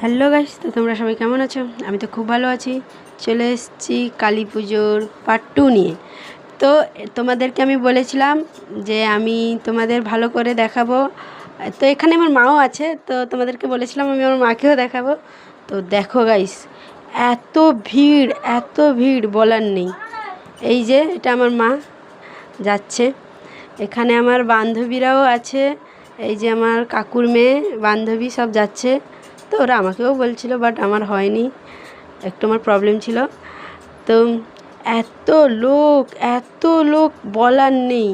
Hello guys, তো তোমরা সবাই কেমন আছো? আমি তো খুব ভালো আছি। চলে এসেছি কালী পুজোর পার্ট 2 নিয়ে। তো তোমাদেরকে আমি বলেছিলাম যে আমি তোমাদের ভালো করে দেখাবো। তো এখানে আমার মাও আছে, তো তোমাদেরকে বলেছিলাম আমি আমার মাকেও দেখাবো। তো দেখো গাইস, এত ভিড় এত ভিড় বলার নেই। এই যে এটা আমার মা যাচ্ছে, এখানে আমার বান্ধবীরাও আছে। এই যে আমার কাকুর মেয়ে বান্ধবী সব যাচ্ছে। তো ওরা আমাকেও বলছিল, বাট আমার হয়নি, একটু আমার প্রবলেম ছিল। তো এত লোক এত লোক বলার নেই।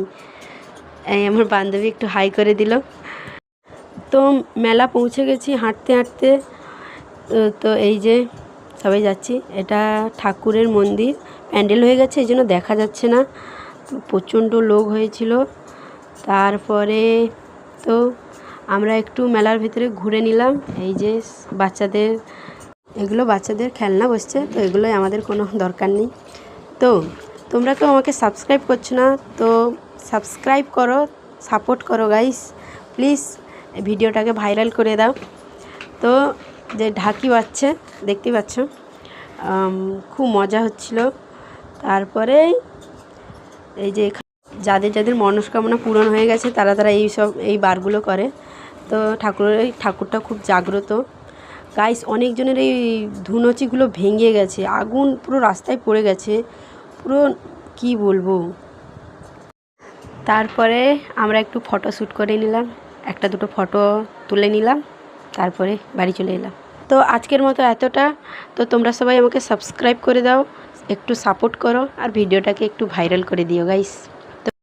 এই আমার বান্ধবী একটু হাই করে দিল। তো মেলা পৌঁছে গেছি হাঁটতে হাঁটতে। তো এই যে সবাই যাচ্ছি, এটা ঠাকুরের মন্দির। প্যান্ডেল হয়ে গেছে, এই জন্য দেখা যাচ্ছে না। প্রচণ্ড লোক হয়েছিল। তারপরে তো আমরা একটু মেলার ভিতরে ঘুরে নিলাম। এই যে বাচ্চাদের, এগুলো বাচ্চাদের খেলনা বসছে, তো এগুলোই আমাদের কোনো দরকার নেই। তো তোমরা কেউ আমাকে সাবস্ক্রাইব করছো না, তো সাবস্ক্রাইব করো, সাপোর্ট করো গাইস প্লিজ। ভিডিওটাকে ভাইরাল করে দাও। তো যে ঢাকি বাজছে দেখতেই পাচ্ছ, খুব মজা হচ্ছিল। তারপরে এই যে যাদের যাদের মনস্কামনা পূরণ হয়ে গেছে তারা তারা এই বারগুলো করে। তো ঠাকুরটা খুব জাগ্রত গাইস। অনেকজনের এই ধুনুচিগুলো ভেঙে গেছে, আগুন পুরো রাস্তায় পড়ে গেছে, পুরো কি বলবো। তারপরে আমরা একটু ফটোশ্যুট করে নিলাম, একটা দুটো ফটো তুলে নিলাম, তারপরে বাড়ি চলে এলাম। তো আজকের মতো এতটা। তো তোমরা সবাই আমাকে সাবস্ক্রাইব করে দাও, একটু সাপোর্ট করো, আর ভিডিওটাকে একটু ভাইরাল করে দিও গাইস।